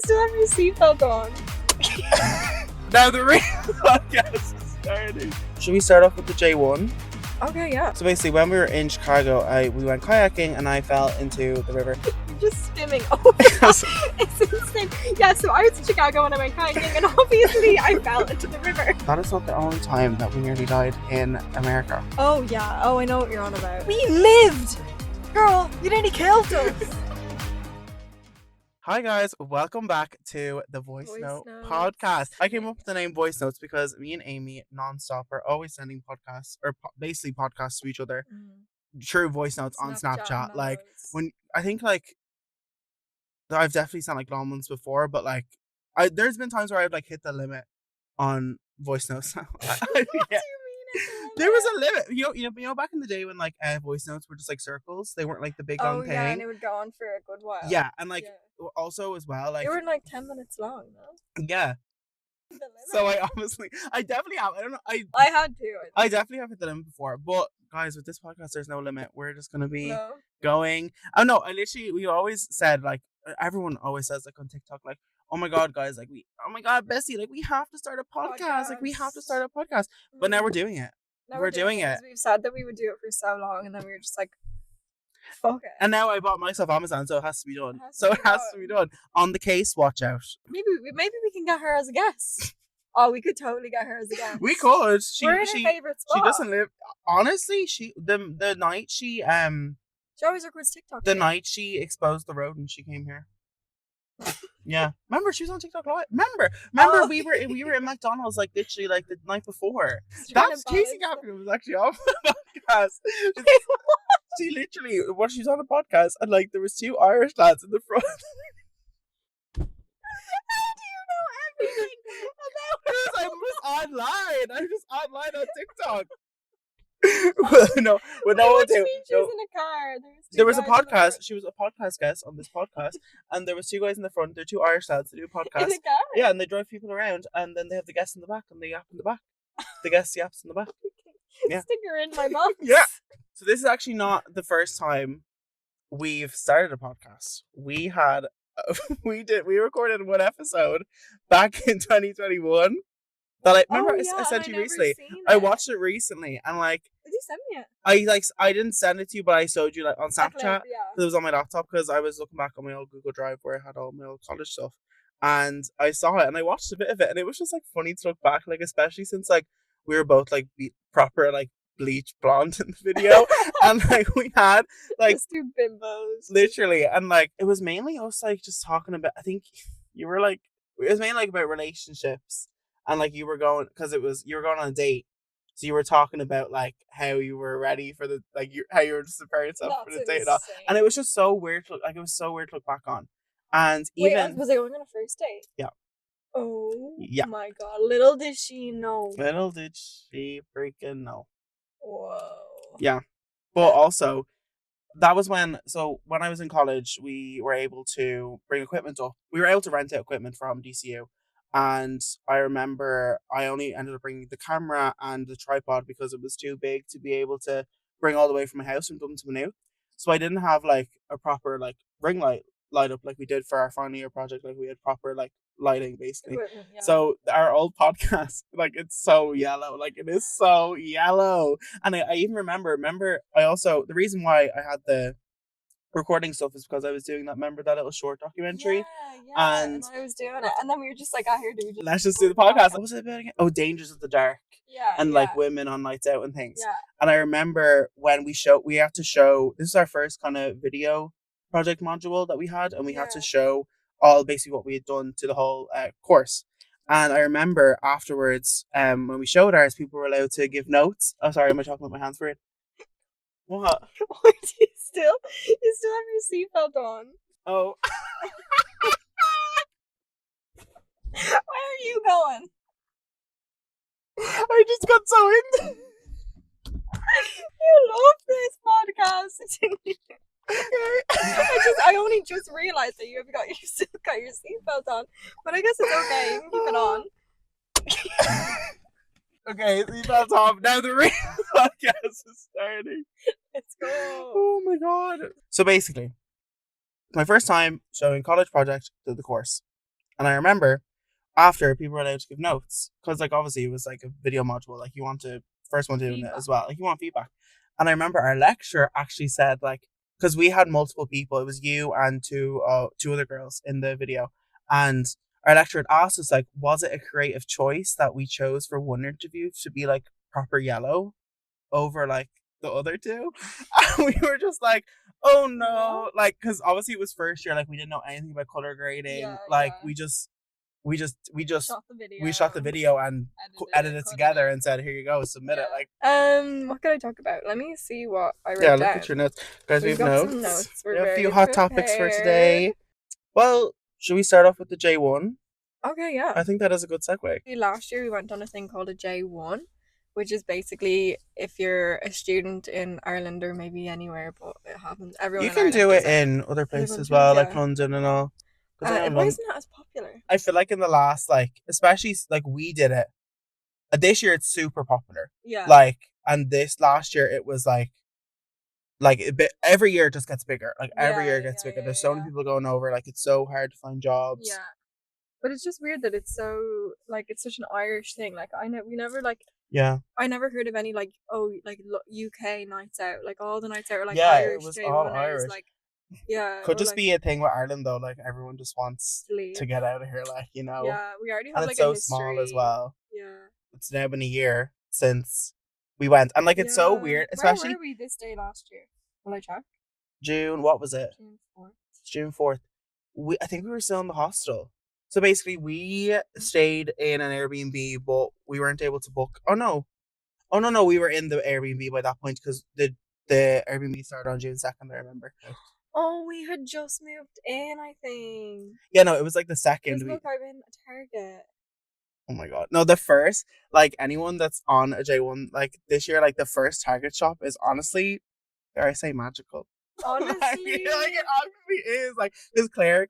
You still have your seatbelt on. Now the real podcast is starting. Should we start off with the J1? Okay, yeah. So basically, when we were in Chicago, we went kayaking and I fell into the river. You're just spinning. Oh my God. It's insane. Yeah, so I was in Chicago when I went kayaking and obviously I fell into the river. That is not the only time that we nearly died in America. Oh yeah. Oh, I know what you're on about. We lived! Girl, you nearly killed us. Hi guys, welcome back to the VoiceNote Podcast. I came up with the name VoiceNotes because me and Amy non-stop are always sending podcasts, or basically podcasts to each other through voice notes on Snapchat. Like, when I think, like, I've definitely sent like long ones before, but like there's been times where I've like hit the limit on voice notes. Yeah. There was a limit, you know, back in the day when like voice notes were just like circles. They weren't like the big long thing. Yeah, and it would go on for a good while. Yeah, and like also as well, like they were like 10 minutes long, no? Yeah. So I definitely have. I don't know. I had to. I definitely have hit the limit before, but guys, with this podcast, there's no limit. We're just gonna be going. Oh no! We always said, like, everyone always says, like, on TikTok, like, oh my God, guys, like, oh my God, Bessie, like, we have to start a podcast. Like, we have to start a podcast. But now we're doing it. We're doing it. We've said that we would do it for so long, and then we were just like, fuck it. And now I bought myself Amazon, so it has to be done. It has to be done. On the case, watch out. Maybe we can get her as a guest. Oh, we could totally get her as a guest. We could. We're in her favorite spot. She doesn't live. Honestly, the night she always records TikTok. The night she exposed the road and she came here. Yeah, remember she was on TikTok Live. Remember we were in McDonald's like literally like the night before. That's Kasey Campion was actually on the podcast. She literally she was on a podcast and like there was two Irish lads in the front. How do you know everything about her? I'm just online on TikTok. No, but no one too. She was in a car. There was a podcast. She was a podcast guest on this podcast, and there was two guys in the front. They're two Irish lads. They do a podcast. In a car? Yeah, and they drive people around, and then they have the guests in the back, and they yap in the back. The guest yaps in the back. Yeah. Stick her in my box. Yeah. So this is actually not the first time we've started a podcast. We recorded one episode back in 2021. That I remember I sent you recently. I watched it recently and like did you send me it? I didn't send it to you, but I showed you like on Snapchat. Yeah. It was on my laptop because I was looking back on my old Google Drive where I had all my old college stuff. And I saw it and I watched a bit of it and it was just like funny to look back, like especially since like we were both like proper like bleach blonde in the video. And like we had like just two bimbos. Literally, and like it was mainly us like just talking about, I think you were like, it was mainly like about relationships. And like you were going on a date, so you were talking about like how you were ready for the how you were just preparing yourself for the date and all. And it was just so weird to look back on. And even was I going on a first date? Yeah. Oh yeah. My God! Little did she know. Little did she freaking know. Whoa. Yeah, but also that was when I was in college, we were able to bring equipment up. We were able to rent out equipment from DCU. And I remember I only ended up bringing the camera and the tripod because it was too big to be able to bring all the way from my house from Dublin to Maynooth. So I didn't have like a proper like ring light up like we did for our final year project. Like we had proper like lighting basically. Yeah. So our old podcast, like it's so yellow. Like it is so yellow. And I even remember I also, the reason why I had the recording stuff is because I was doing that little short documentary. Yeah, and I was doing it, and then we were just like, let's just do the podcast. What was it about again? Oh, Dangers of the Dark. Yeah, and like women on nights out and things. Yeah. And I remember when we had to show, this is our first kind of video project module that we had, and we had to show all basically what we had done to the whole course. And I remember afterwards, when we showed ours, people were allowed to give notes. Oh, sorry, am I talking with my hands for it? What? You still have your seatbelt on. Oh. Where are you going? I just got so into. You love this podcast. I only just realized that you have got your seatbelt on, but I guess it's okay. You can keep it on. Okay, seatbelts off. Now the real podcast is starting. Let's go. Oh my God. So basically, my first time showing college project to the course. And I remember after people were allowed to give notes because like obviously it was like a video module, like you want to first one doing it as well, like you want feedback. And I remember our lecturer actually said like, because we had multiple people, it was you and two other girls in the video, and our lecturer had asked us like, was it a creative choice that we chose for one interview to be like proper yellow over like the other two? And we were just like, oh no, like because obviously it was first year, like we didn't know anything about color grading, like we just shot the video and edited it together and said, here you go, submit it. Like what can I talk about? Let me see what I wrote yeah, down. look at your notes, guys. We have got notes. Some We have a few hot topics for today. Well, should we start off with the J1? Okay, yeah. I think that is a good segue. Last year we went on a thing called a J1, which is basically if you're a student in Ireland or maybe anywhere, but it happens. Everyone you can do it in other places as well, like London and all. Why isn't that as popular? I feel like in the last, like, especially like we did it. This year it's super popular. Yeah. Like, and this last year it was like every year it just gets bigger. Like every year it gets bigger. There's so many people going over. Like it's so hard to find jobs. Yeah. But it's just weird that it's so like it's such an Irish thing. Like we never like. Yeah. I never heard of any like UK nights out. Like all the nights out are like it Irish. was all Irish. Like yeah. Could just be a thing with Ireland though. Like everyone just wants to get out of here. Like you know. Yeah, we already have and like it's so a history. small as well. Yeah. It's now been a year since we went, and like it's so weird. Especially. Where were we this day last year? Will I check? June. What was it? June 4th. I think we were still in the hostel. So basically, we stayed in an Airbnb, but we weren't able to book. Oh no, we were in the Airbnb by that point because the Airbnb started on June 2nd. I remember. Oh, we had just moved in, I think. Yeah, no, it was like the second. Look, I'm in a Target. Oh my god. No, the first, like anyone that's on a J1 like this year, like the first Target shop is honestly, dare I say, magical. Honestly. Like it actually is. Like because Claire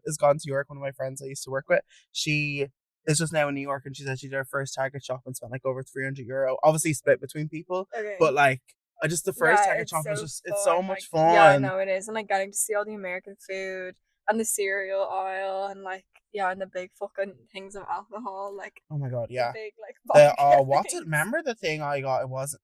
is gone to York, one of my friends I used to work with. She is just now in New York and she said she did her first Target shop and spent like over €300. Obviously split between people. Okay. But like just the first Target shop was just it's so much fun. Yeah, no, it is. And like getting to see all the American food and the cereal aisle and like and the big fucking things of alcohol, like oh my god, yeah. Big, like, what's it? Remember the thing I got? It wasn't.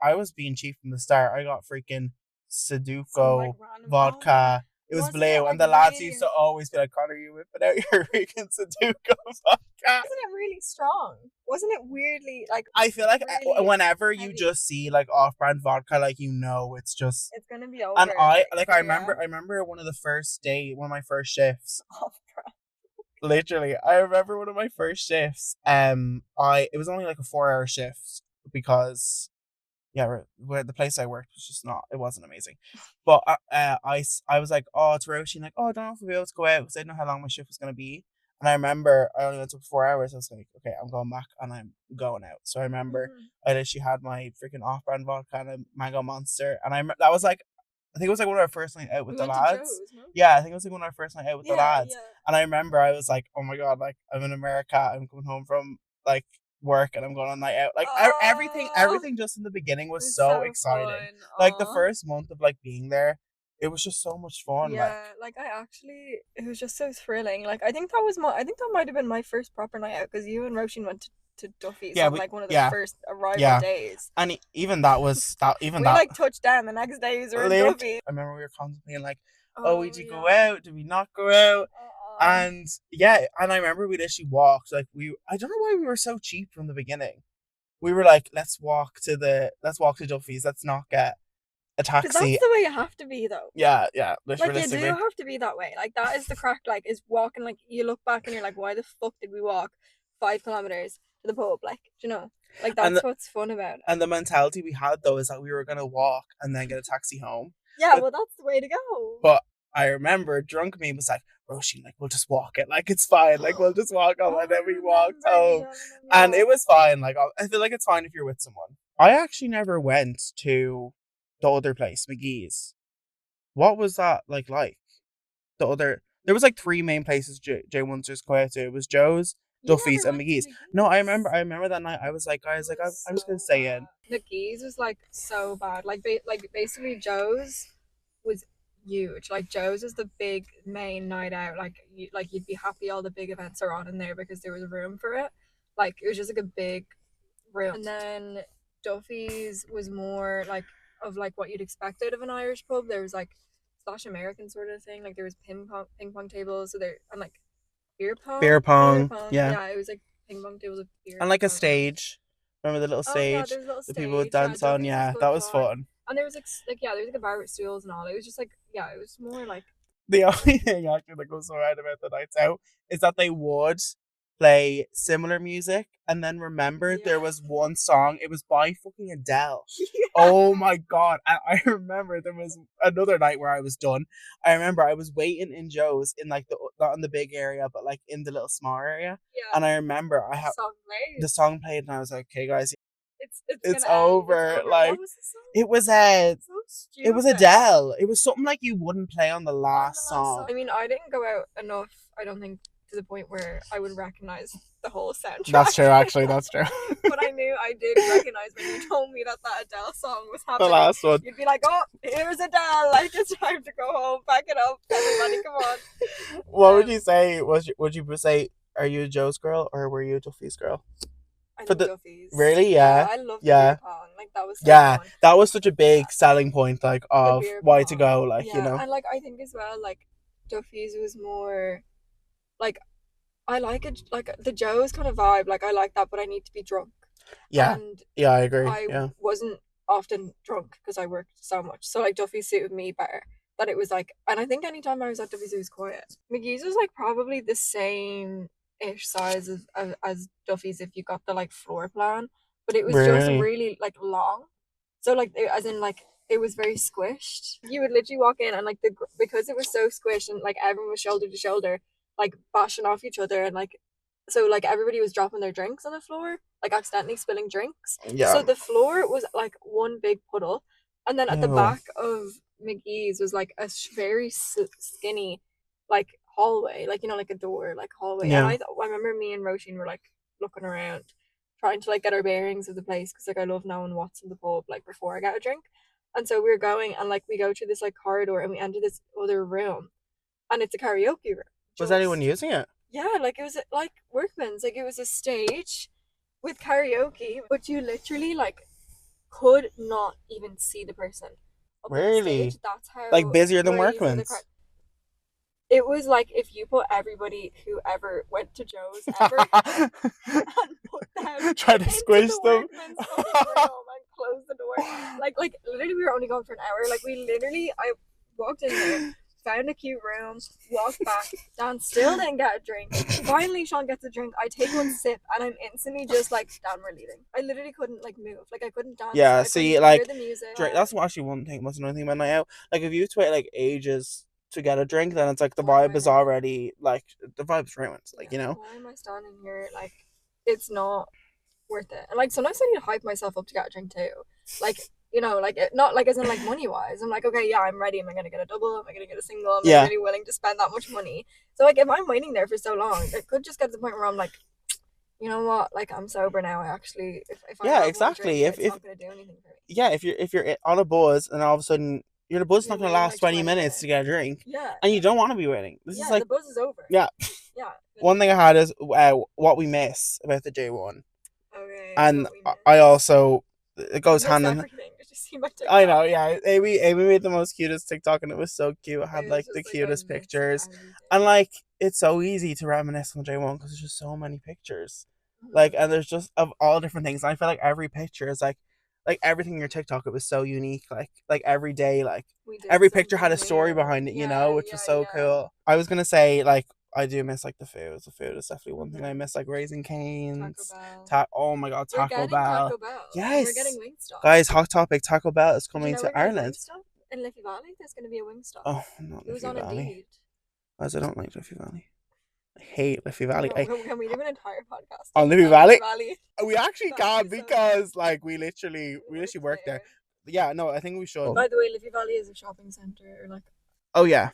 I was being cheap from the start. I got freaking Sudoku vodka. It was blue, and the lads used to always be like, "Connor, you whipping out your freaking Sudoku vodka." Wasn't it really strong? Wasn't it weirdly like? I feel like really whenever you just see like off-brand vodka, like it's just it's gonna be over. And I remember one of my first shifts. Off-brand. Literally, I remember one of my first shifts. It was only like a 4-hour shift because. Yeah, where the place I worked was just it wasn't amazing. But I was like, oh, to Roisin, like, oh, I don't know if we'll be able to go out because I didn't know how long my shift was going to be. And I remember I only went up 4 hours. I was like, okay, I'm going back and I'm going out. So I remember I literally had my freaking off-brand vodka and a mango monster. And that was like, I think it was like one of our first night out with the lads. Joe's, no? Yeah, I think it was like one of our first night out with the lads. Yeah. And I remember I was like, oh my God, like I'm in America. I'm coming home from like work and I'm going on a night out. Like everything just in the beginning was so exciting. Like the first month of like being there, it was just so much fun. Yeah, like it was just so thrilling. Like I think that might have been my first proper night out because you and Roisin went to Duffy's on like one of the first arrival days. And even that was we like touched down the next day we were in Duffy. I remember we were contemplating like, would you go out? Did we not go out? And and I remember we literally walked like I don't know why we were so cheap from the beginning. We were like, let's walk to Duffy's. Let's not get a taxi. That's the way you have to be though. Yeah. Like you do have to be that way. Like that is the crack. Like is walking. Like you look back and you're like, why the fuck did we walk 5 kilometers to the pub? Like you know, like that's what's fun about it. And the mentality we had though is that we were gonna walk and then get a taxi home. Yeah, well that's the way to go. But I remember drunk me was like, Roisin, like we'll just walk it, like it's fine, like we'll just walk home. And then we walked home, and it was fine. Like I feel like it's fine if you're with someone. I actually never went to the other place, McGee's. What was that like? There was like 3 main places J1s just go out to. It was Joe's, Duffy's, and McGee's. No, I remember that night. I was like, guys, like I'm just gonna stay in. McGee's was like so bad. Like basically Joe's was huge. Like Joe's is the big main night out. Like you'd be happy all the big events are on in there because there was room for it. Like it was just like a big room. And then Duffy's was more like of like what you'd expect out of an Irish pub. There was like slash American sort of thing. Like there was ping pong tables. So there and like beer pong. Yeah, it was like ping pong tables with beer. And like a stage. Remember the little stage? There was a little stage. The people would dance on. Yeah, that was fun. And there was there was like a bar with stools and all. It was just like it was more like. The only thing actually that goes so right about the nights out is that they would play similar music, and then there was one song. It was by fucking Adele. Yeah. Oh my god! I remember there was another night where I was done. I remember I was waiting in Joe's in like not in the big area, but like in the little small area. Yeah. And I remember the song played, and I was like, "Okay, guys, it's over." Like it was Adele. It was something like you wouldn't play on the last song. I mean, I didn't go out enough. I don't think to the point where I would recognize the whole soundtrack. That's true, actually. That's true. But I knew I did recognize when you told me that Adele song was happening. The last one. You'd be like, "Oh, here's Adele! Like it's time to go home. Pack it up, everybody, come on." What would you say? Would you say? Are you a Joe's girl or were you a Duffy's girl? I love Duffy's. Really? Yeah. I love beer pong. Like that was fun. That was such a big selling point, like of why to go, like you know. And like I think as well, like Duffy's was more like I like it, like the Joe's kind of vibe. Like I like that, but I need to be drunk. Yeah. And I agree. I wasn't often drunk because I worked so much. So like Duffy's suited me better. That it was like, and I think anytime I was at Duffy's, it was quiet. McGee's was like probably the same ish size as Duffy's if you got the like floor plan, but it was just really like long. So like as in like it was very squished. You would literally walk in and like because it was so squished and like everyone was shoulder to shoulder, like bashing off each other, and like so like everybody was dropping their drinks on the floor, like accidentally spilling drinks. Yeah. So the floor was like one big puddle, and then at the back of McGee's was like a very skinny like hallway, like you know, like a door, like hallway. Yeah. And I remember me and Roisin were like looking around, trying to like get our bearings of the place because like I love knowing what's in the pub like before I get a drink. And so we were going, and like we go through this like corridor, and we enter this other room, and it's a karaoke room. Was anyone using it? Yeah, like it was like workman's, like it was a stage with karaoke, but you literally like could not even see the person. Really? That's how like busier than workman's. It was like if you put everybody who ever went to Joe's ever and put them try to squish them and close the door. Like literally we were only gone for an hour. Like I walked in there, found a cute room, walked back. Dan still didn't get a drink. Finally Sean gets a drink. I take one sip and I'm instantly just like, Dan, we're leaving. I literally couldn't like move. Like I couldn't dance. Yeah, see, like the music. That's actually one thing. What's another thing about night out? Like if you have to wait like ages to get a drink, then it's like the vibe is already like the vibe's ruined. Like you know. Why am I standing here? Like it's not worth it. And like sometimes I need to hype myself up to get a drink too. Like you know, like not like as in like money wise. I'm like, okay, yeah, I'm ready. Am I gonna get a double? Am I gonna get a single? Am I really willing to spend that much money? So like if I'm waiting there for so long, it could just get to the point where I'm like, you know what? Like I'm sober now. I actually if I exactly. Drink, it's not gonna do anything for me. Yeah, if you're on a buzz and all of a sudden the buzz is not gonna last like 20 minutes to get a drink. Yeah. And you don't want to be waiting. This is like the buzz is over. Yeah. Yeah. One thing I had is what we miss about the J1. Okay. And I also it goes hand in hand. I know, yeah. Amy made the most cutest TikTok and it was so cute. It had like the cutest pictures. And like it's so easy to reminisce on J1 because there's just so many pictures. Mm-hmm. Like and there's just of all different things. And I feel like every picture is like everything in your TikTok, it was so unique. Like every day, like every picture had a story behind it, you know, which was so cool. I was gonna say like I do miss like the food. The food is definitely one thing I miss, like Raising Cane's. Oh my god, Taco Bell. Yes. We're getting Wingstop. Guys, hot topic. Taco Bell is coming to Ireland. In Liffey Valley, there's gonna be a Wingstop. Oh, not Liffey Valley. It was on Indeed. As I don't like Liffey Valley. I hate Liffey Valley. Can we do an entire podcast on Liffey Valley? We actually can because like we literally work there. Yeah, no, I think we should. By the way, Liffey Valley is a shopping centre or like. Oh yeah.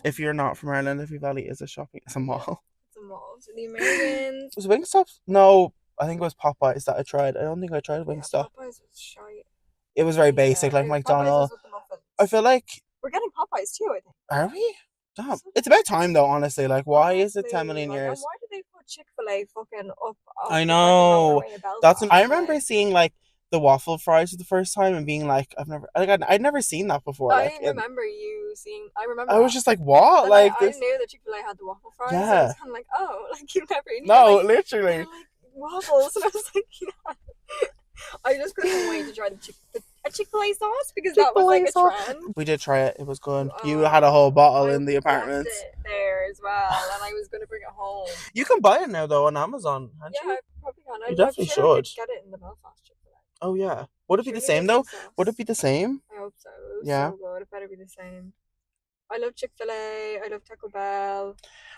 If you're not from Ireland, Liffey Valley is it's a mall. It's a mall. So the Americans. Was Wingstop? No, I think it was Popeyes that I tried. I don't think I tried Wingstop. Popeyes was shite. It was very basic, like McDonald's. I feel like We're getting Popeyes too, I think. Are we? Damn. It's about time though, honestly. Like, why is it 10 million Like, years? and why do they put Chick-fil-A fucking up on I the know. motorway in Belfast? That's I remember seeing like the waffle fries for the first time and being like, I'd never seen that before. I like, remember you seeing. I remember. I was just like, what? Like I this? knew that Chick-fil-A had the waffle fries. Yeah. So I was kind of like, oh, like you've never eaten. No, like, literally. Like waffles, and I was like, yeah. I just couldn't wait to try a Chick-fil-A sauce because that was like a trend. We did try it. It was good. You had a whole bottle in the apartment. Left it there as well, and I was going to bring it home. You can buy it now though on Amazon, can't you? Yeah, I probably can. You definitely should. Get it in the Belfast Chick-fil-A. Oh yeah. Would it be the same though? Would it be the same? I hope so. It was so good. It better be the same. I love Chick-fil-A. I love Taco Bell.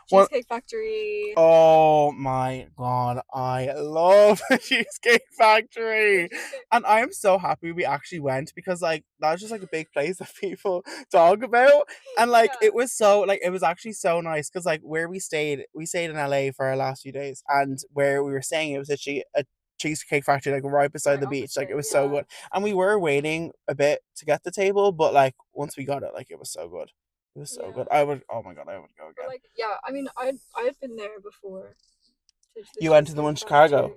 Cheesecake Factory. Oh my god, I love the Cheesecake Factory. And I am so happy we actually went because like that's just like a big place that people talk about. And like it was so like it was actually so nice because like where we stayed in LA for our last few days, and where we were staying it was actually a Cheesecake Factory like right beside the beach. Like it was so good. And we were waiting a bit to get the table, but like once we got it, like it was so good. It was so good. I would. Oh my god, I would go again. Like, yeah, I mean, I had been there before. You went to the one in Chicago.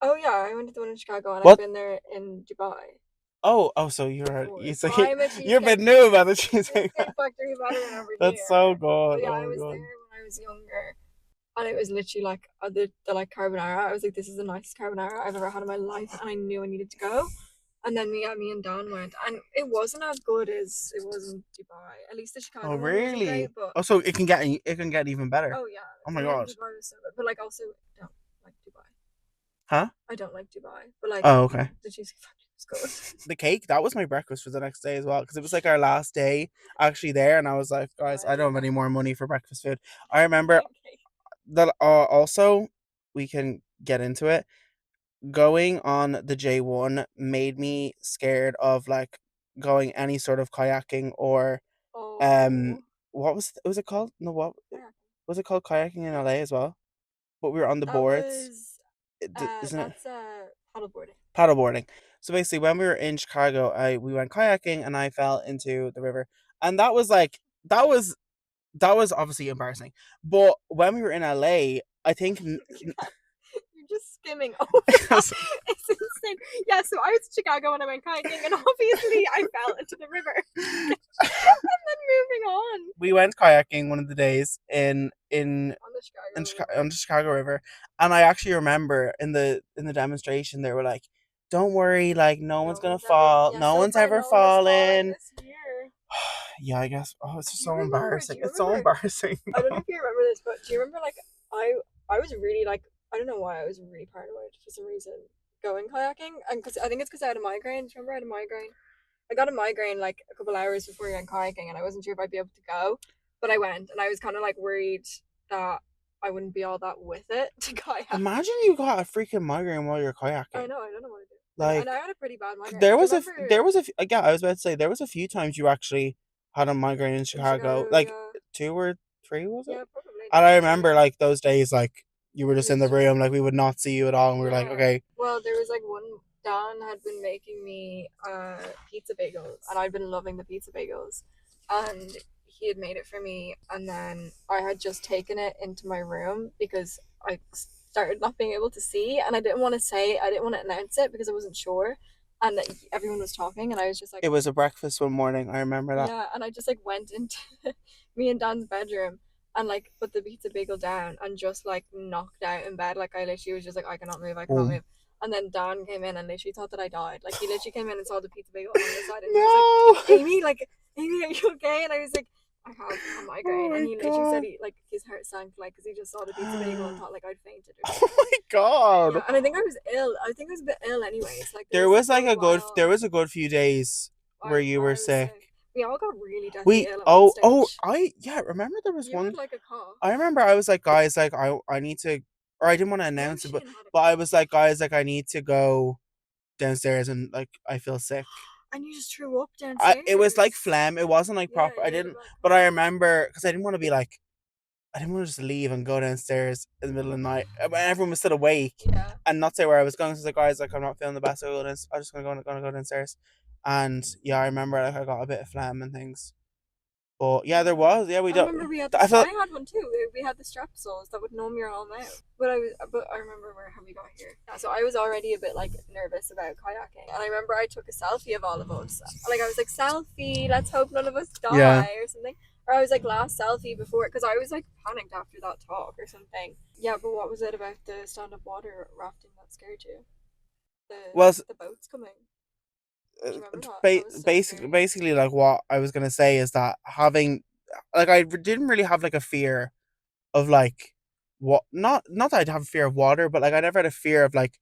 Oh yeah, I went to the one in Chicago, and I've been there in Dubai. Oh, so you've been new about the Cheesecake Factory That's so good. But yeah, I was there when I was younger, and it was literally like the like carbonara. I was like, this is the nicest carbonara I've ever had in my life, and I knew I needed to go. And then me and Dan went, and it wasn't as good as it was in Dubai. At least the Chicago. Oh really? Great, but... Oh, so it can get even better. Oh yeah. Oh my god. Dubai was so good, but like also don't like Dubai. Huh? I don't like Dubai, but like. Oh okay. The Cheesecake Factory was good. The cake, that was my breakfast for the next day as well, because it was like our last day actually there, and I was like, guys, I don't have any more money for breakfast food. I remember that. Also, we can get into it. Going on the J1 made me scared of like going any sort of kayaking or what was it called? No, what was it called? Kayaking in LA as well, but we were on the boards. Isn't it? Paddleboarding. Paddleboarding. So basically, when we were in Chicago, we went kayaking and I fell into the river, and that was obviously embarrassing. But when we were in LA, I think. Just skimming over. It's insane. Yeah, so I was in Chicago when I went kayaking, and obviously I fell into the river. And then moving on. We went kayaking one of the days on the Chicago River, and I actually remember in the demonstration they were like, "Don't worry, like no one's gonna fall. No one's ever fallen." Yeah, I guess. Oh, it's just so embarrassing. It's so embarrassing. I don't know if you remember this, but do you remember like I was really like. I don't know why I was really paranoid for some reason going kayaking, and I think it's because I had a migraine. Do you remember I had a migraine? I got a migraine like a couple hours before we went kayaking, and I wasn't sure if I'd be able to go, but I went, and I was kind of like worried that I wouldn't be all that with it to kayak. Imagine you got a freaking migraine while you're kayaking. I know, I don't know what to do. Like, and I had a pretty bad migraine. I was about to say there was a few times you actually had a migraine in Chicago, like 2 or 3 was it? Yeah, probably. And I remember like those days, like. You were just in the room, like we would not see you at all, and we were like, okay. Well, there was like one. Dan had been making me pizza bagels, and I'd been loving the pizza bagels, and he had made it for me, and then I had just taken it into my room because I started not being able to see, and I didn't want to announce it because I wasn't sure, and everyone was talking, and I was just like. It was a breakfast one morning. I remember that. Yeah, and I just like went into me and Dan's bedroom. And like put the pizza bagel down and just like knocked out in bed. Like I literally was just like I cannot move. And then Dan came in and literally thought that I died. Like he literally came in and saw the pizza bagel on the side and he was like, Amy, are you okay? And I was like, I have a migraine. And he literally said his heart sank like because he just saw the pizza bagel and thought like I'd fainted. Oh my god! Yeah, and I think I was ill. I think I was a bit ill anyways. Like there was a good few days where you were sick. We all got really deathly ill. Remember there was one. Had, like, a cough. I remember I was like, guys, like I need to, or I didn't want to announce it, but I was like, guys, like I need to go downstairs and like I feel sick. And you just threw up downstairs. It was like phlegm. It wasn't like proper. I didn't, but I remember because I didn't want to be like, I didn't want to just leave and go downstairs in the middle of the night when everyone was still awake and not say where I was going. So I was like, guys, like I'm not feeling the best. I'm just gonna go downstairs. And yeah, I remember like I got a bit of phlegm and things. But yeah, there was. Yeah, we I don't. remember we had I felt. I had one too. We had the strepsils that would numb your whole mouth. But I remember how we got here. Yeah, so I was already a bit like nervous about kayaking, and I remember I took a selfie of all of us. Like I was like, selfie. Let's hope none of us die Yeah. or something. Or I was like, last selfie before, because I was like panicked after that talk or something. Yeah, but what was it about the stand-up water rafting that scared you? The boats coming. Basically, like what I was gonna say is that having, like, I didn't really have like a fear of like what, not that I'd have a fear of water, but like I never had a fear of like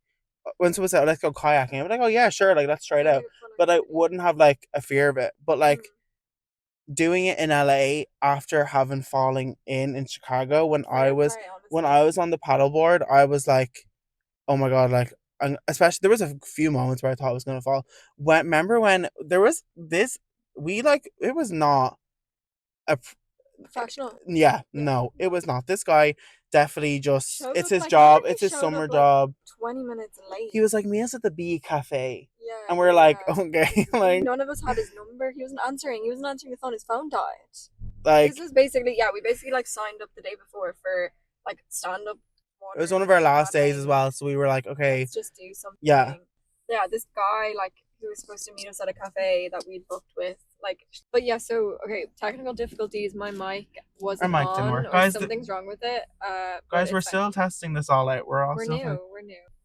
when someone said, let's go kayaking, I'm like, oh yeah, sure, like let's try it out, but I wouldn't have like a fear of it. But like doing it in LA after having falling in Chicago when I was on the paddleboard, I was like, oh my god, like, and especially there was a few moments where I thought I was gonna fall. Remember when there was this, we like, it was not a professional. Yeah, no, it was not. This guy definitely just, it's his job, it's his summer job. 20 minutes late. He was like, meet us at the Bee Cafe. Yeah. And we're like, okay, like none of us had his number. He wasn't answering the phone. His phone died. Like, this is basically, we basically like signed up the day before for like stand up. It was one of our last days as well, so we were like, okay, let's just do something. Yeah, this guy, like, who was supposed to meet us at a cafe that we'd booked with, like, but yeah, so okay, technical difficulties. My mic wasn't on. Didn't work. Guys, something's wrong with it. Guys, we're still testing this all out. We're new.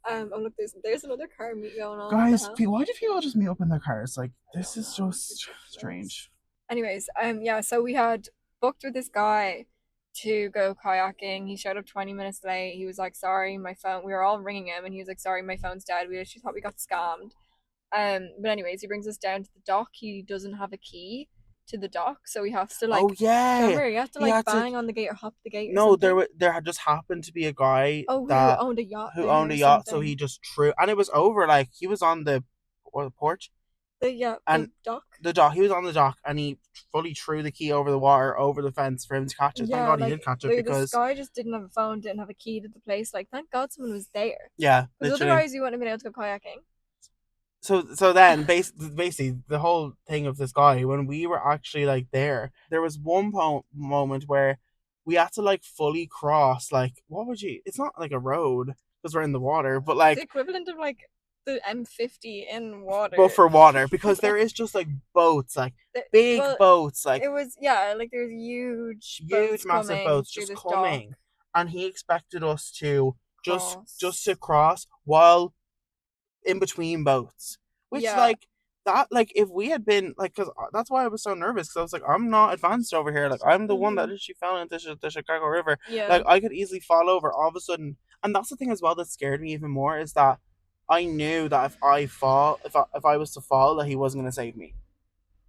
Oh look, there's another car meet going on. Guys, why do people just meet up in their cars? Like, this is just strange. Anyways, yeah, so we had booked with this guy to go kayaking. He showed up 20 minutes late. He was like, sorry, my phone, we were all ringing him, and he was like, sorry, my phone's dead. We actually thought we got scammed. But anyways, he brings us down to the dock. He doesn't have a key to the dock, so he has to like, oh yeah, remember, you have to like bang on the gate or hop the gate. No, there had just happened to be a guy who owned a yacht. So he just threw, and it was over, like he was on the porch. The dock. He was on the dock, and he fully threw the key over the water, over the fence for him to catch it. Thank God he did catch it, because this guy just didn't have a phone, didn't have a key to the place. Like, thank God someone was there. Yeah, because otherwise you wouldn't have been able to go kayaking. So then basically the whole thing of this guy, when we were actually like there was one moment where we had to like fully cross, like, it's not like a road because we're in the water, but like the equivalent of like the M50 in water. But for water, because there is just like boats, like big boats, like it was, like there's huge massive boats just coming, dock. And he expected us to just to cross while in between boats, which like that, like if we had been like, because that's why I was so nervous, because I was like, I'm not advanced over here, like I'm the one that actually fell into the Chicago River, like I could easily fall over all of a sudden. And that's the thing as well that scared me even more, is that I knew that if I was to fall, that he wasn't going to save me,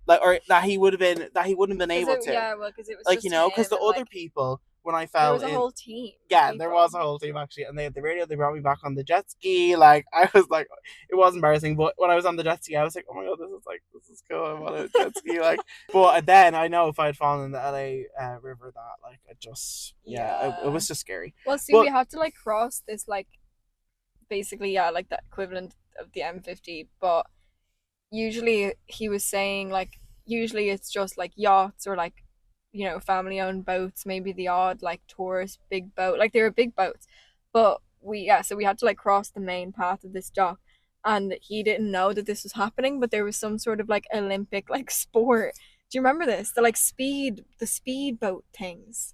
like, or that he wouldn't have been able to. Yeah, well, because it was like, because the other people, when I fell, there was a whole team. Yeah, there was a whole team actually, and they brought me back on the jet ski. Like, I was like, it was embarrassing, but when I was on the jet ski, I was like, oh my god, this is cool. I'm on a jet ski, like. But then I know if I had fallen in the LA river, that like it just it was just scary. Well, see, we had to like cross this like, basically like the equivalent of the M50, but usually he was saying like, usually it's just like yachts or like, family owned boats, maybe the odd like tourist big boat, like they were big boats, but so we had to like cross the main path of this dock, and he didn't know that this was happening, but there was some sort of like Olympic like sport. Do you remember this? The speedboat things.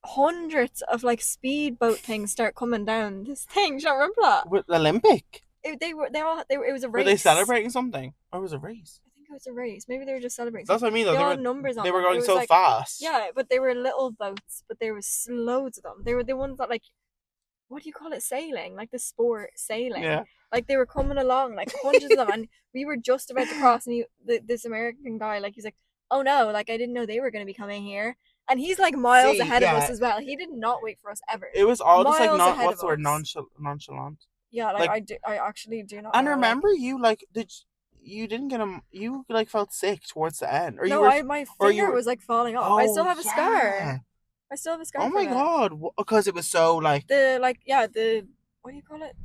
Hundreds of like speedboat things start coming down this thing. Do you remember that? With Olympic? It was a race. Were they celebrating something? Or was it a race? I think it was a race. Maybe they were just celebrating. That's what I mean, though. They had numbers on them. They were going so like, fast. Yeah, but they were little boats, but there was loads of them. They were the ones that like, what do you call it? Sailing, like the sport sailing. Yeah. Like they were coming along, like hundreds of them, and we were just about to cross, and this American guy, like, he's like, oh no, like I didn't know they were going to be coming here. And he's like miles ahead of us as well. He did not wait for us ever. It was all just like what's the word, nonchalant. Yeah, like I actually do not. And know, remember, you like you didn't get him. You like felt sick towards the end, or my finger was like falling off. I still have a scar. Oh my god! Because it was so like the what do you call it?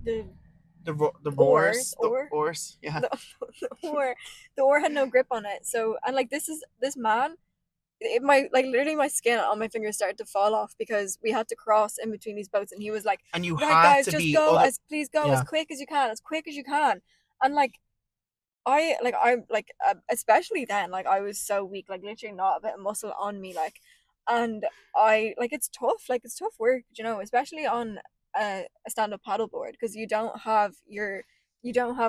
The oars, yeah. The oar had no grip on it. So, and like this man, literally my skin on my fingers started to fall off because we had to cross in between these boats, and he was like, and you right, had guys, to just be go other... as quick as you can, and like especially then, like I was so weak, like literally not a bit of muscle on me, like, and it's tough, like it's tough work, you know, especially on a stand-up paddleboard, because you don't have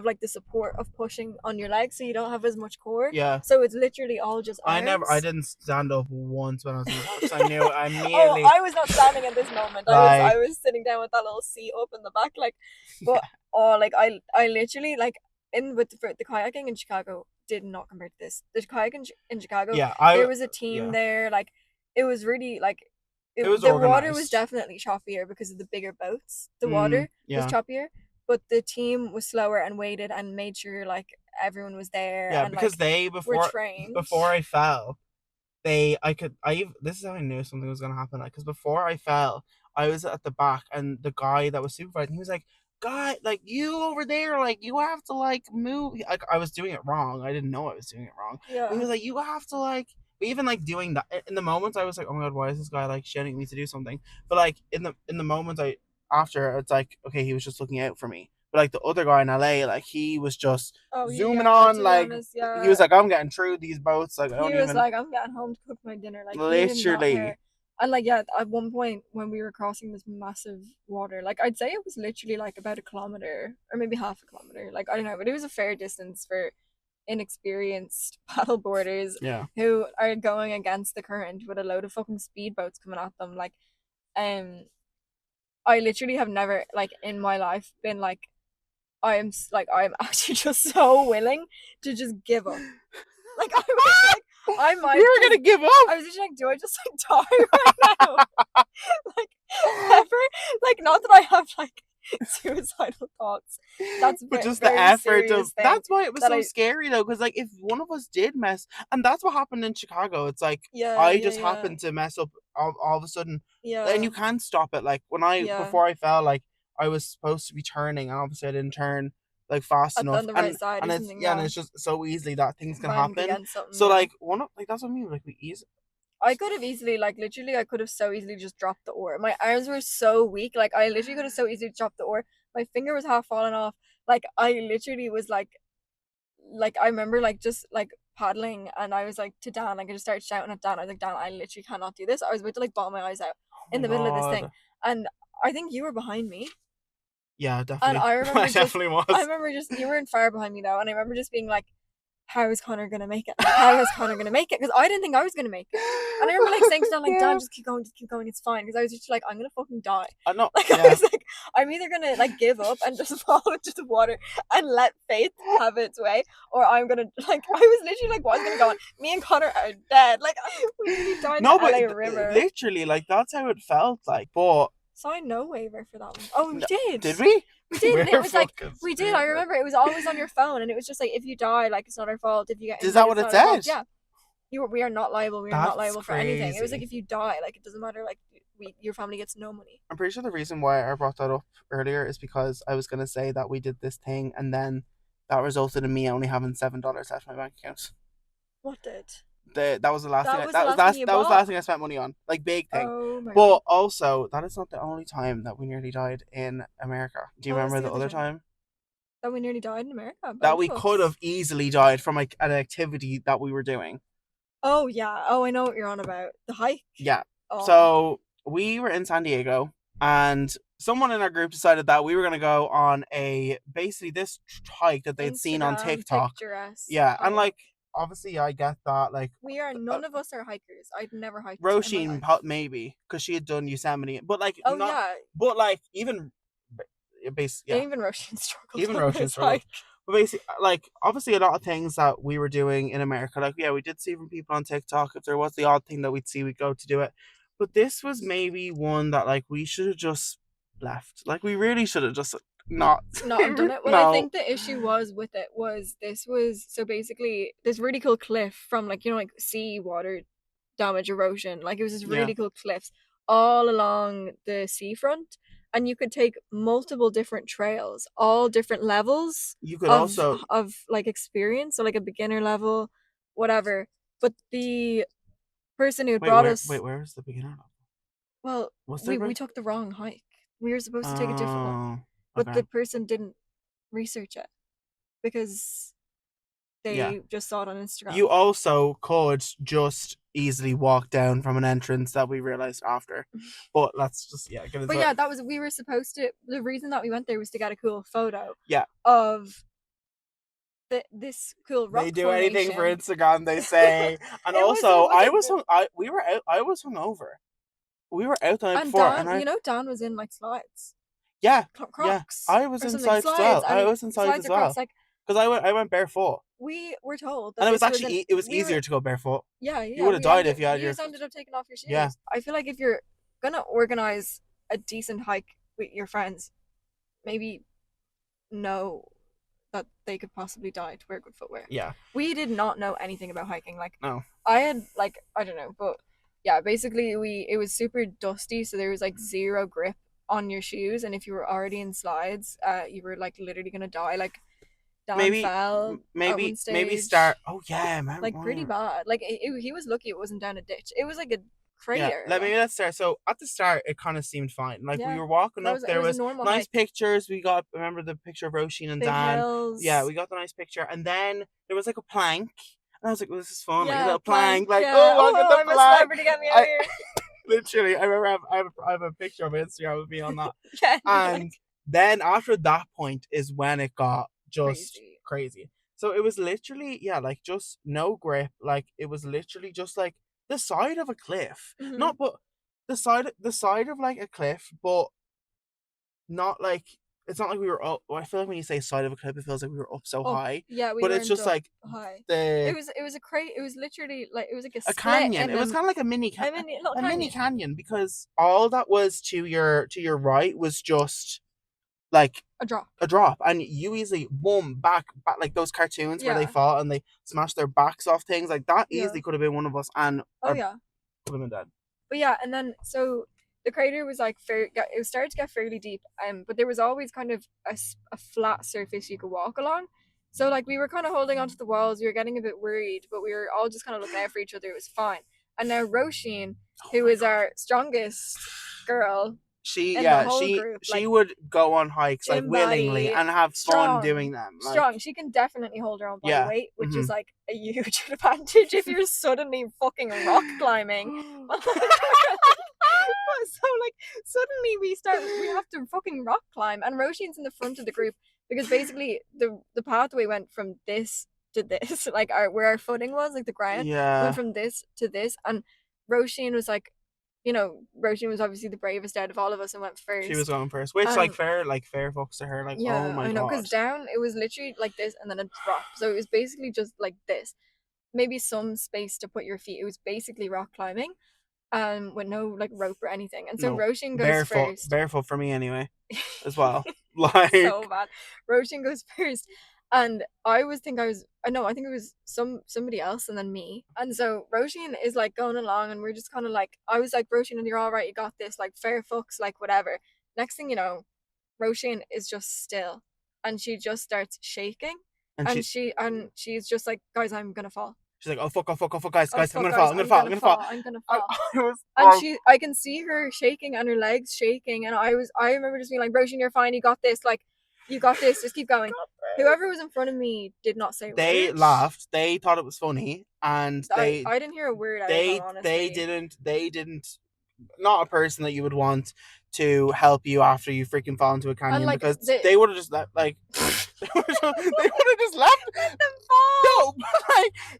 like the support of pushing on your legs, so you don't have as much core. Yeah. So it's literally all just arms. I didn't stand up once when I was in the boat, so I knew I immediately... I was not standing at this moment. I was sitting down with that little seat up in the back, like, but I literally, like, with the kayaking in Chicago did not compare to this. The kayaking in Chicago, there was a team there, like, it was really, like, it was the organized. Water was definitely choppier because of the bigger boats. The water was choppier, but the team was slower and waited and made sure, like, everyone was there. Yeah, and, because like, were trained. Before I fell, this is how I knew something was gonna happen. Because before I fell, I was at the back, and the guy that was supervising, he was like, "Guy, like, you over there, like, you have to, like, move." Like, I was doing it wrong. I didn't know I was doing it wrong. Yeah. But he was like, "You have to, like..." But even, like, doing that in the moments, I was like, "Oh my god, why is this guy, like, shouting me to do something?" But, like, in the moments after, it's like, okay, he was just looking out for me. But, like, the other guy in LA, like, he was just zooming on, like, he was like, "I'm getting through these boats." Like, I'm getting home to cook my dinner. Like, literally. And, like, yeah, at one point when we were crossing this massive water, like, I'd say it was literally, like, about a kilometer or maybe half a kilometer. Like, I don't know, but it was a fair distance for inexperienced paddleboarders who are going against the current with a load of fucking speedboats coming at them. Like, I literally have never, like, in my life been like, I'm actually just so willing to just give up. Like, I was like, I might. You were gonna give up. I was just like, do I just, like, die right now? Like, ever? Like, not that I have, like, suicidal thoughts. But just the effort of... That's why it was so scary, though, because, like, if one of us did mess, and that's what happened in Chicago. It's like, I just happened to mess up all of a sudden. Yeah. And you can't stop it. Like, before I fell, like, I was supposed to be turning, and obviously I didn't turn, like, fast enough. On the right side or something. And it's just so easily that things can happen. So, like, that's what I mean. Like, I could have easily, like, literally, I could have so easily just dropped the oar. My arms were so weak. Like, I literally could have so easily dropped the oar. My finger was half falling off. Like, I literally was, like, I remember, like, just, like, paddling, and I was, like, to Dan, like, I just started shouting at Dan. I was like, Dan, I literally cannot do this. I was about to, like, bawl my eyes out in the middle of this thing. And I think you were behind me. Yeah, definitely. And I remember definitely was. I remember just, you weren't far behind me, though, and I remember just being like, how is Connor gonna make it? How is Connor gonna make it? Because I didn't think I was gonna make it. And I remember, like, saying to Dan, like, Dan, just keep going, it's fine. Because I was just like, I'm gonna fucking die. I know. Like, I was like, I'm either gonna, like, give up and just fall into the water and let fate have its way, or I'm gonna, like, I was literally like, what's gonna go on? Me and Connor are dead. Like, we really died in the LA River. Literally, like, that's how it felt, like, but... Signed no waiver for that one. Oh, we did. Did we? We did. It was like, we did. I remember it was always on your phone, and it was just like, if you die, like, it's not our fault. If you get... Is that what it said? Yeah. We are not liable. We are not liable for anything. It was like, if you die, like, it doesn't matter. Like, your family gets no money. I'm pretty sure the reason why I brought that up earlier is because I was gonna say that we did this thing, and then that resulted in me only having $7 left in my bank account. What did? That was the last thing. That was the last thing I spent money on. Like, big thing. Oh my but God. Also, that is not the only time that we nearly died in America. Do you remember the other time? That we nearly died in America? That we could have easily died from, like, an activity that we were doing. Oh yeah. Oh, I know what you're on about. The hike. Yeah. Oh. So we were in San Diego, and someone in our group decided that we were going to go on basically this hike that they'd seen on TikTok. Yeah, and, like, obviously I get that, like, none of us are hikers. I'd never hiked. Roisin maybe, because she had done Yosemite, but, like, but, like, even even Roisin struggled. Even Roisin struggled. But basically, like, obviously a lot of things that we were doing in America, like, yeah, we did see from people on TikTok. If there was the odd thing that we'd see, we'd go to do it. But this was maybe one that, like, we should have just left. Like, we really should have just not done it. Well, I think the issue with it was this was, so basically, this really cool cliff from, like, you know, like, sea water damage erosion. Like, it was this really cool cliffs all along the seafront. and you could take multiple different trails, all different levels You could of like experience, so like a beginner level, whatever. But the person who brought us, where was the beginner level? Well, we took the wrong hike. We were supposed to take a different one, but the person didn't research it because they just saw it on Instagram. You also could just easily walk down from an entrance that we realized after, but let's just get into But yeah, that was, we were supposed to. The reason that we went there was to get a cool photo. Yeah. Of this cool rock. They do formation. anything for Instagram, they say. And also, I was hungover. We were out the night before, Dan, and Dan was in like slides. Yeah, Crocs. I was in slides as well. I was in slides as well. Because I went barefoot. We were told that, and it was actually it was easier to go barefoot. Yeah. You would have died if you had your. You just ended up taking off your shoes. Yeah. I feel like if you're gonna organize a decent hike with your friends, maybe know that they could possibly die to wear good footwear. Yeah. We did not know anything about hiking. Like, no. I had I don't know, but yeah, basically it was super dusty, so there was like zero grip on your shoes, and if you were already in slides, you were like literally gonna die. Like, Dan fell maybe start. Oh yeah, man. Like pretty bad. Like he was lucky it wasn't down a ditch. It was like a crater. Yeah, let's start. So at the start, it kind of seemed fine. Like we were walking up, there was nice pictures. We got, remember the picture of Roisin and Dan? Hills. Yeah, we got the nice picture, and then there was like a plank, and I was like, well, this is fun. Like a little plank. Like, look at the I'm plank. A celebrity, get me out here. Literally, I remember I have a picture of Instagram with me on that. And then after that point is when it got just crazy. So it was literally, like just no grip. Like it was literally just like the side of a cliff. Mm-hmm. Not but the side of like a cliff, but not like, it's not like we were up. I feel like when you say side of a cliff, it feels like we were up so high. Yeah, but it's just like high. It was it was literally like, it was like a canyon. It was kind of like a mini canyon, because all that was to your right was just like a drop, and you easily back like those cartoons where they fall and they smash their backs off things like that. Easily could have been one of us, and could have been dead. But yeah, and then so the crater was like it started to get fairly deep, but there was always kind of a flat surface you could walk along. So like we were kind of holding onto the walls. We were getting a bit worried, but we were all just kind of looking out for each other. It was fine. And now Roisin, who is our strongest girl, she would go on hikes like willingly and have fun doing them. Like, strong. She can definitely hold her own body weight, which is like a huge advantage if you're suddenly fucking rock climbing. So like suddenly we have to fucking rock climb, and Roisin's in the front of the group because basically the pathway went from this to this, like where our footing was, like the ground went from this to this, and Roisin was like, Roisin was obviously the bravest out of all of us and went first. She was going first, which fair fucks to her. Like, oh my god. I know, because down it was literally like this and then a drop, so it was basically just like this, maybe some space to put your feet. It was basically rock climbing, with no like rope or anything. And so Roisin goes first. Barefoot for me anyway, as well. Like so bad. Roisin goes first. And I think it was somebody else and then me. And so Roisin is like going along, and we're just kind of like, I was like, Roisin, you're all right, you got this, like fair fucks, like whatever. Next thing you know, Roisin is just still, and she just starts shaking, and she's just like, guys, I'm gonna fall. She's like, oh fuck, guys, I'm gonna fall. And I can see her shaking and her legs shaking, and I remember just being like, Roisin, you're fine, you got this, like, you got this, just keep going. Whoever was in front of me did not say a word. They laughed. They thought it was funny, and I didn't hear a word out of them, honestly. They didn't. Not a person that you would want to help you after you freaking fall into a canyon, like, because they would have just left. Like they would have just left. Let them fall.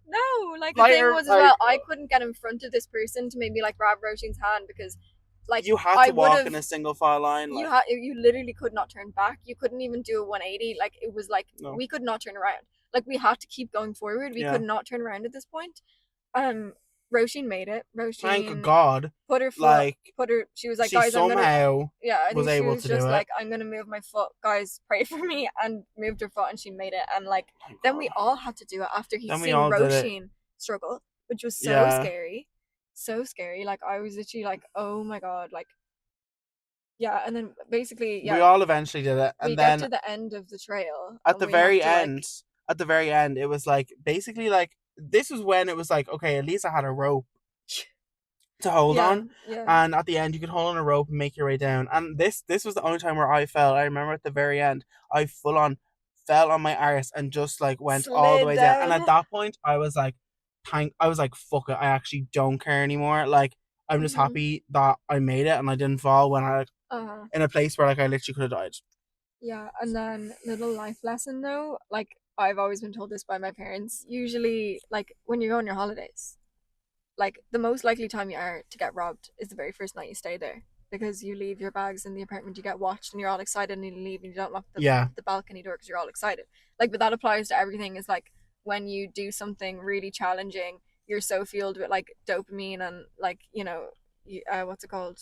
No, like the thing was as well, I couldn't get in front of this person to maybe like grab Roisin's hand, because like you had to walk in a single file line. Like, you literally could not turn back. You couldn't even do a 180. Like it was like we could not turn around. Like we had to keep going forward. We could not turn around at this point. Roisin made it. Roisin, thank God, put her foot. She was like, guys, somehow I think she was just like, I'm gonna move my foot. Guys, pray for me, and moved her foot, and she made it. And like then we all had to do it after he'd seen Roisin struggle, which was so scary. So scary. Like I was literally like, oh my god, like Yeah, and then basically, we all eventually did it, and we then get to the end of the trail. at And the we have very to, end, it was like basically like this was when it was like, okay, at least I had a rope to hold on, and at the end you could hold on a rope and make your way down. And this was the only time where I fell. I remember at the very end, I full on fell on my arse and just like went all the way down. And at that point, I was like, fuck it, I actually don't care anymore. Like, I'm just happy that I made it and I didn't fall when I in a place where like I literally could have died. Yeah, and then little life lesson though, like I've always been told this by my parents. Usually, like when you go on your holidays, like the most likely time you are to get robbed is the very first night you stay there, because you leave your bags in the apartment, you get watched, and you're all excited, and you leave, and you don't lock the balcony door because you're all excited. Like, but that applies to everything. Is like when you do something really challenging, you're so fueled with like dopamine and like what's it called?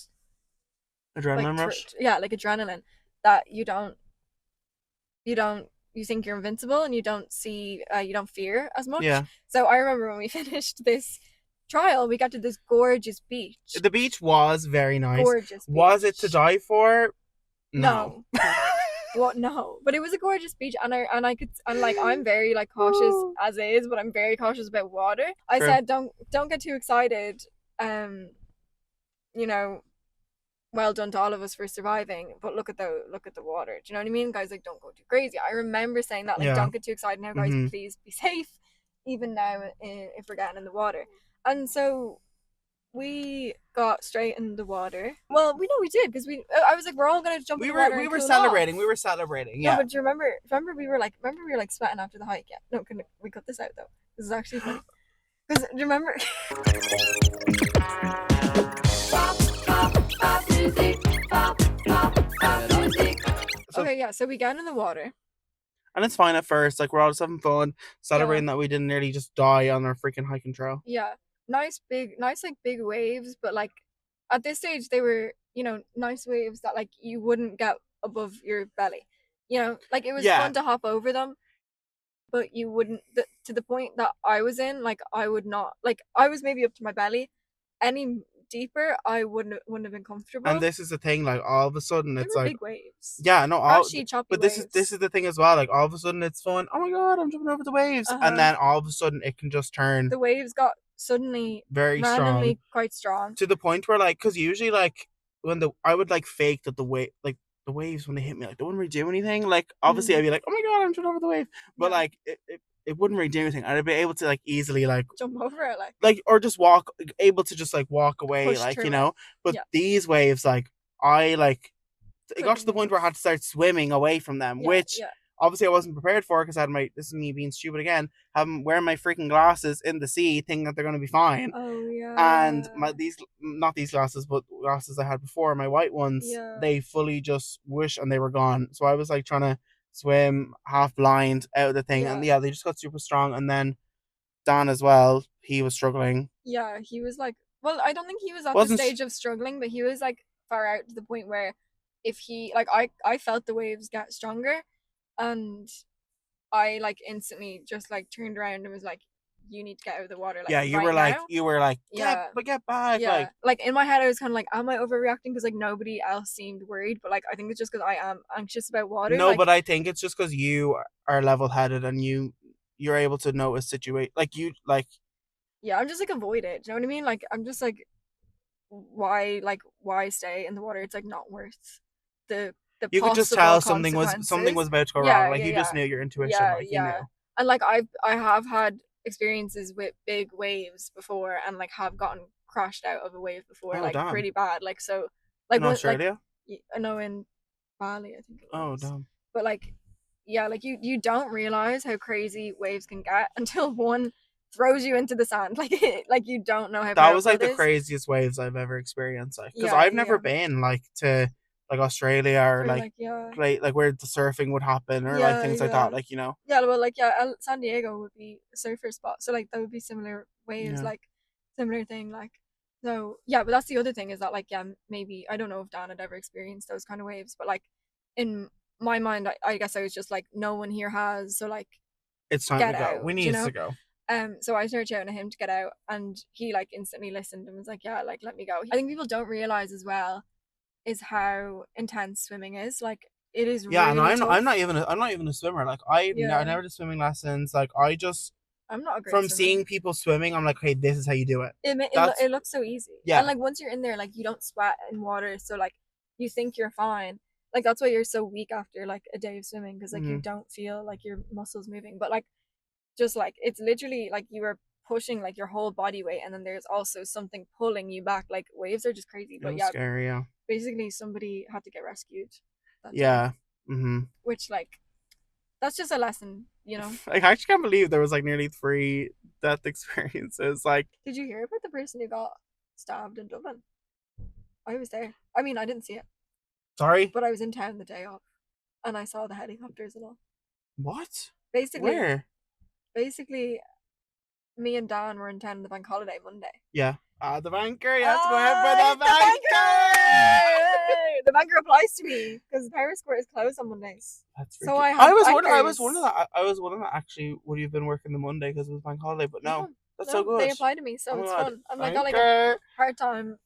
Adrenaline rush. Yeah, like adrenaline, that you think you're invincible, and you don't fear as much. Yeah. So I remember when we finished this trial, we got to this gorgeous beach. The beach was very nice. Gorgeous beach. Was it to die for? No. Well, no, but it was a gorgeous beach, and I'm very like cautious as is, but I'm very cautious about water. I said don't get too excited. Well done to all of us for surviving, but look at the water. Do you know what I mean, guys? Like, don't go too crazy. I remember saying that, like, don't get too excited now, guys. Please be safe, even now if we're getting in the water. And so we got straight in the water. Well, we did, because I was like, we're all gonna jump in the water. We were celebrating. We were celebrating. Yeah. No, but do you remember we were like sweating after the hike? Yeah. No, can we cut this out though? This is actually funny. Because do you remember? Okay, yeah, so we get in the water. And it's fine at first, like we're all just having fun, celebrating that we didn't nearly just die on our freaking hiking trail. Yeah. Nice big waves, but like at this stage they were, nice waves that like you wouldn't get above your belly. Like it was fun to hop over them, but you wouldn't, to the point that I was in, like I would not, like I was maybe up to my belly. Any deeper, I wouldn't have been comfortable. And this is the thing, like all of a sudden it's like big waves. Yeah, no, choppy but this is the thing as well. Like all of a sudden it's fun. Oh my god, I'm jumping over the waves, and then all of a sudden it can just turn. The waves got suddenly very strong, quite strong, to the point where like, because usually like when I would like fake that the waves when they hit me, like they wouldn't really do anything. Like obviously I'd be like, oh my god, I'm jumping over the wave, but like it wouldn't really do anything. I'd be able to like easily like jump over it, like or just able to just like walk away, like But these waves, like I like, it got to the point where I had to start swimming away from them, which obviously I wasn't prepared for, because I had this is me being stupid again, wearing my freaking glasses in the sea, thinking that they're gonna be fine. Oh yeah. And not these glasses, but glasses I had before, my white ones, they fully just whoosh and they were gone. So I was like trying to swim half blind out of the thing, and they just got super strong. And then Dan as well, he was struggling. Yeah, he was like, well, I don't think he was at the stage of struggling, but he was like far out to the point where if he like I felt the waves get stronger, and I like instantly just like turned around and was like, you need to get out of the water. Like, you were like, get back. Yeah. Like in my head I was kind of like, am I overreacting? Because like nobody else seemed worried, but like I think it's just because I am anxious about water. No, but I think it's just because you are level-headed and you're able to notice situation, like you like. Yeah, I'm just like, avoid it. Do you know what I mean? Like I'm just like, why stay in the water? It's like not worth the you could just tell something was about to go wrong. Like you just knew your intuition. You knew. And like I have had experiences with big waves before, and like have gotten crashed out of a wave before, damn. Pretty bad. Like so, like in Australia. No, in Bali, I think it was. Oh damn. But like, yeah, like you don't realize how crazy waves can get until one throws you into the sand. Like you don't know how. That was like the craziest waves I've ever experienced. Like, because I've never been like to like Australia or like where the surfing would happen or like things like that. Like Yeah, well, like San Diego would be a surfer spot, so like that would be similar waves, like similar thing. Like so, yeah, but that's the other thing is that like maybe I don't know if Dan had ever experienced those kind of waves, but like in my mind, I guess I was just like, no one here has, so like it's time to go. Out, we need to go. So I started shouting at him to get out, and he like instantly listened and was like, yeah, like let me go. I think people don't realize as well, is how intense swimming is. Like, it is Yeah, really and tough. I'm not even a swimmer. Like, I never did swimming lessons. Like, I'm not a great from swimmer. seeing people swimming, I'm like, hey, this is how you do it. It looks so easy. Yeah. And like once you're in there, like you don't sweat in water, so like you think you're fine. Like that's why you're so weak after like a day of swimming, because like you don't feel like your muscles moving. But like just like it's literally like you are pushing like your whole body weight, and then there's also something pulling you back. Like waves are just crazy. But yeah, scary. Yeah. Basically somebody had to get rescued. Yeah. Which like that's just a lesson, you know. Like, I actually can't believe there was like nearly 3 death experiences. Like, did you hear about the person who got stabbed in Dublin? I was there. I mean, I didn't see it. Sorry? But I was in town the day off, and I saw the helicopters and all. What? Basically, where? Basically, me and Dan were in town on the bank holiday Monday. Yeah. The banker. You have to go ahead for the banker. The banker applies to me because Power Square is closed on Mondays. That's so I was wondering that actually would you have been working the Monday because it was bank holiday, but no. That's so good. They apply to me, so it's fun. I'm like, banker. got like a part-time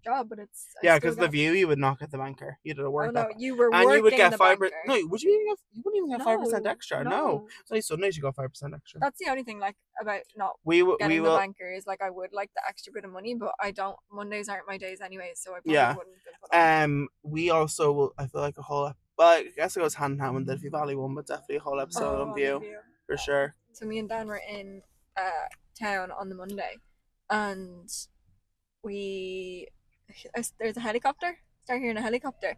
job, but it's because the view you would not get the banker. You did a work. Oh no, you were and working you would get the 5%. banker. No, you wouldn't even get 5% extra. No. So Sundays you got 5% extra. That's the only thing like about not getting the banker is like I would like the extra bit of money, but I don't. Mondays aren't my days anyway, so I probably wouldn't. We also will. I feel like a whole. Well, I guess it goes hand in hand with the Liffey Valley one, but definitely a whole episode on view for sure. So me and Dan were in town on the Monday, and there's a helicopter. Start hearing a helicopter,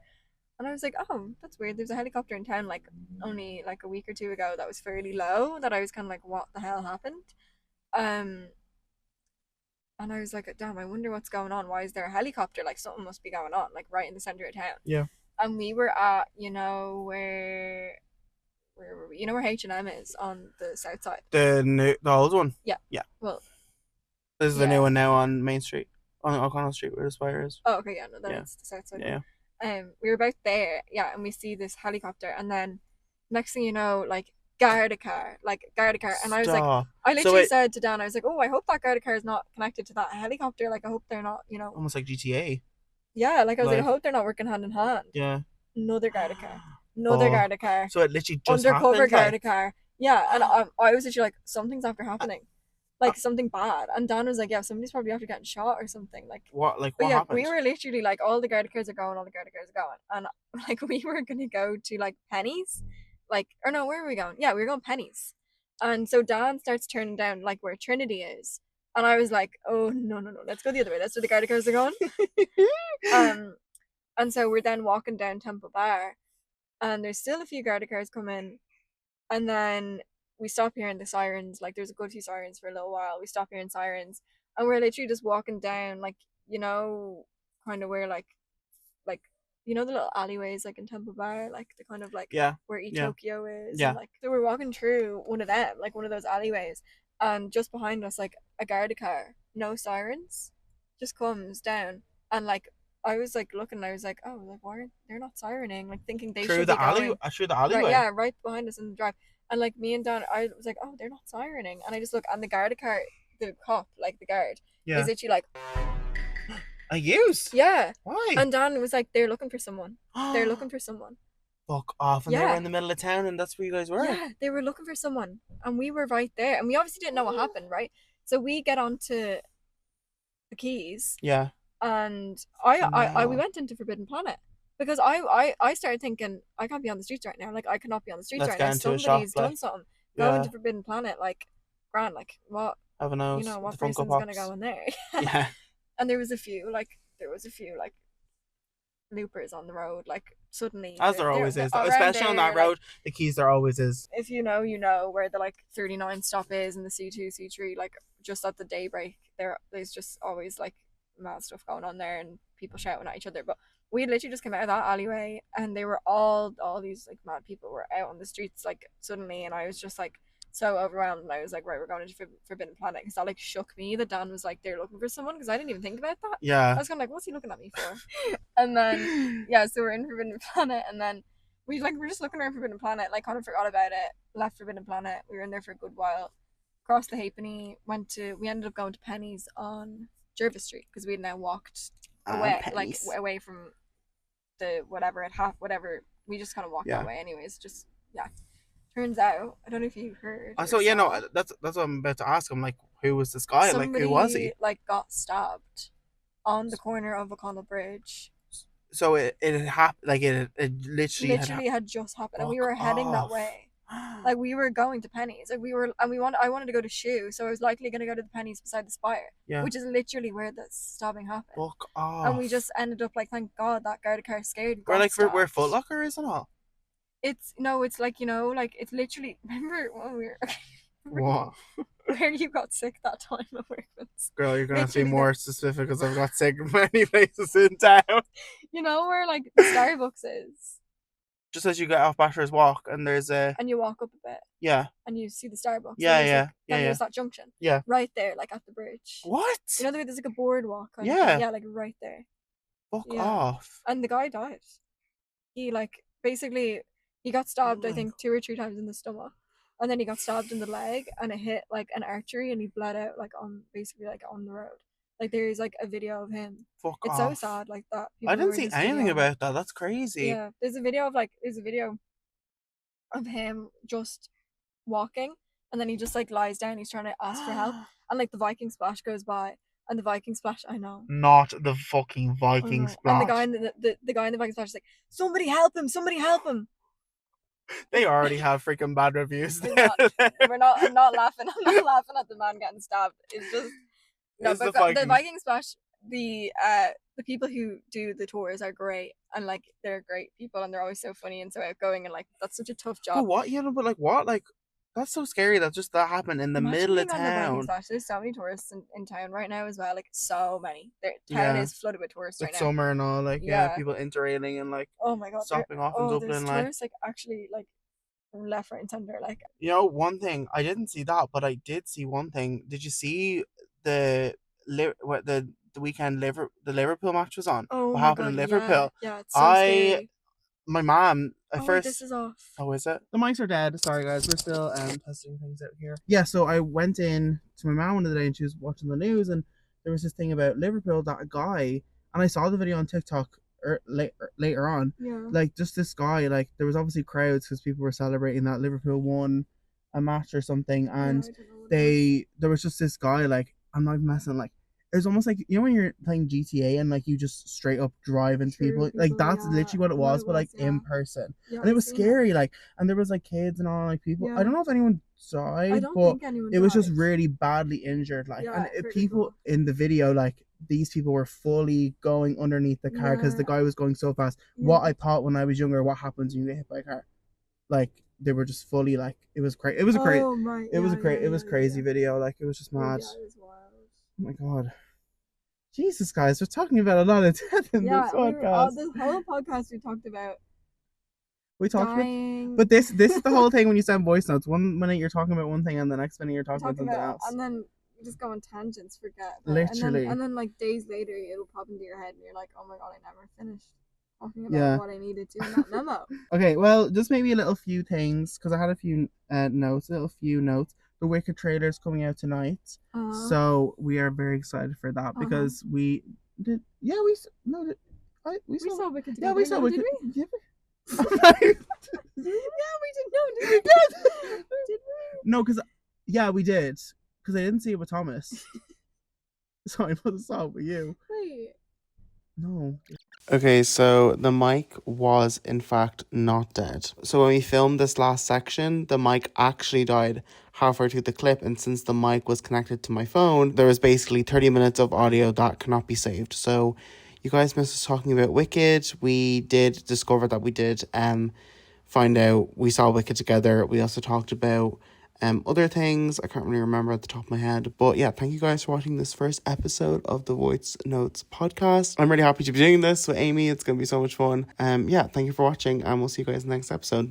and I was like, oh, that's weird. There's a helicopter in town like only like a week or two ago that was fairly low. That I was kind of like, what the hell happened? And I was like, damn, I wonder what's going on. Why is there a helicopter? Like something must be going on, like right in the center of town. Yeah. And we were at, where were we? You know where H&M is on the south side? The old one? Yeah. Well, this is the new one now on Main Street. On O'Connell Street where the Spire is. Oh, okay, yeah, no, that's the south side. Yeah. We were about there, yeah, and we see this helicopter, and then next thing you know, like Garda car, and I was like, I literally said to Dan, I was like, oh, I hope that Garda car is not connected to that helicopter. Like, I hope they're not, almost like GTA. Yeah, like I was like, I hope they're not working hand in hand. Yeah. Another Garda car. Garda car. So it literally just undercover happened, Garda car. Yeah, and I was literally like, something's after happening. Like something bad, and Dan was like, "Yeah, somebody's probably after getting shot or something." Like what? Like what happened? We were literally like, all the Garda cars are going, and like we were gonna go to like Pennies, like or no, where were we going? Yeah, we were going Pennies, and so Dan starts turning down like where Trinity is, and I was like, "Oh no, let's go the other way. That's where the Garda cars are going." And so we're then walking down Temple Bar, and there's still a few Garda cars coming, and then we stop hearing the sirens. Like there's a good few sirens for a little while. We stop hearing sirens, and we're literally just walking down, like kind of where like the little alleyways like in Temple Bar, like the kind of like where Tokyo is. Yeah. And, like so we're walking through one of them, like one of those alleyways, and just behind us, like a Garda car, no sirens, just comes down, and like I was like looking, and I was like, oh, like why aren't they're not sirening? Like thinking they should be going through the alleyway. Right, yeah, right behind us in the drive. And like me and Dan, I was like, oh, they're not sirening. And I just look, and the Garda car, the cop, like the guard, is literally like, a use? Yeah. Why? And Dan was like, they're looking for someone. They're looking for someone. Fuck off. And they were in the middle of town, and that's where you guys were? Yeah, they were looking for someone. And we were right there. And we obviously didn't know what happened, right? So we get onto the quays. Yeah. And we went into Forbidden Planet. Because I started thinking, I can't be on the streets right now. Like, I cannot be on the streets right now. Somebody's done something. Go into Forbidden Planet, like, grand, like, what? Heaven knows. What person's going to go in there? Yeah. And there was a few, like, loopers on the road, like, suddenly. As there always is. Especially on that road, the quays there always is. If you know where the, like, 39 stop is and the C2, C3, like, just at the daybreak, there's just always, like, mad stuff going on there and people shouting at each other. But we literally just came out of that alleyway, and they were all these like mad people were out on the streets like suddenly, and I was just like so overwhelmed, and I was like, right, we're going into Forbidden Planet, because that like shook me that Dan was like, they're looking for someone, because I didn't even think about that. Yeah, I was kind of like, what's he looking at me for? And then so we're in Forbidden Planet, and then we're just looking around Forbidden Planet, like kind of forgot about it, left Forbidden Planet, we were in there for a good while, crossed the Halfpenny, we ended up going to Pennies on Jervis Street, because we had now walked away, like away from the whatever whatever. We just kind of walked that Yeah. way, anyways. Just Turns out, I don't know if you heard. So or yeah, no, saw, that's what I'm about to ask him. Like, who was this guy? Like, who was he? somebody like got stabbed on the corner of O'Connell Bridge. So it happened. Like it literally had just happened, and we were heading that way. Like we were going to Penny's. Like I wanted to go to Shoe, so I was likely going to go to the Penny's beside the Spire, which is literally where the stabbing happened. Fuck off. And we just ended up like, thank God that guard car scared. We're like where Foot Locker is and all. It's like, like it's literally. Remember when we were. What? Where you got sick that time at Workman's. Girl, you're gonna have to be more specific because I've got sick in many places in town. You know where like the Starbucks is? Just as you get off Bachelor's Walk and there's a... And you walk up a bit. Yeah. And you see the Starbucks. Yeah. There's that junction. Yeah. Right there, like at the bridge. What? You know, there's like a boardwalk. Yeah, like right there. Fuck off. And the guy died. He like, basically, he got stabbed, I think, 2 or 3 times in the stomach. And then he got stabbed in the leg and it hit like an artery and he bled out like on the road. Like there is like a video of him. Fuck it's off. so sad like that. I didn't see anything about that. That's crazy. Yeah. There's a video of him just walking and then he just like lies down, he's trying to ask for help. And like the Viking splash goes by. And the Viking splash, I know. Not the fucking Viking splash. And the guy in the Viking splash is like, somebody help him! Somebody help him! They already have freaking bad reviews. I'm not laughing. I'm not laughing at the man getting stabbed. It's just the Viking splash. The people who do the tours are great, and like they're great people, and they're always so funny and so outgoing, and like that's such a tough job. But what? Yeah, but like what? Like that's so scary that just that happened in the middle of town. There's so many tourists in town right now as well. Like so many. Town is flooded with tourists right now. Summer and all, like people interrailing and like oh my God, stopping off in Dublin. Like tourists like actually like left, right, and center. Like one thing I didn't see that, but I did see one thing. Did you see the weekend the Liverpool match was on? Oh, what happened in Liverpool? Yeah, it's so scary. My mom at first. This is off. Oh, is it? The mics are dead. Sorry, guys. We're still testing things out here. Yeah, so I went in to my mom one of the day and she was watching the news and there was this thing about Liverpool, that guy, and I saw the video on TikTok later on. Yeah. Like just this guy, like there was obviously crowds because people were celebrating that Liverpool won a match or something, and there was just this guy, like I'm not even messing, like it was almost like, you know when you're playing GTA and like you just straight up drive into people, like that's literally what it was, but like in person. And it was scary, like, and there was like kids and all, like people. I don't know if anyone died, but it was just really badly injured, like, and people in the video, like these people were fully going underneath the car because the guy was going so fast. What I thought when I was younger, what happens when you get hit by a car, like they were just fully, like it was crazy. It was a crazy video, like it was just mad. Oh my God. Jesus, guys, we're talking about a lot of death in this podcast. This whole podcast we talked about, but this is the whole thing when you send voice notes. 1 minute you're talking about one thing and the next minute you're talking about something else. And then you just go on tangents, forget. Literally. And then like days later it'll pop into your head and you're like, oh my God, I never finished talking about what I needed to in that memo. Okay, well, just maybe a little few things, because I had a few notes. The Wicked trailer is coming out tonight, so we are very excited for that because we did. Yeah, we saw Wicked together. Yeah, we saw Wicked. Did we? Yeah, we did. No, did we? Did we? No, because we did. Because I didn't see it with Thomas, so I must have saw it with you. Wait. No. Okay, so the mic was in fact not dead. So when we filmed this last section, the mic actually died halfway through the clip, and since the mic was connected to my phone, there was basically 30 minutes of audio that cannot be saved. So you guys missed us talking about Wicked. We did discover that we did find out we saw Wicked together. We also talked about other things I can't really remember at the top of my head, but yeah, thank you guys for watching this first episode of the VoiceNotes podcast. I'm really happy to be doing this with Amy. It's gonna be so much fun. Thank you for watching, and we'll see you guys in the next episode.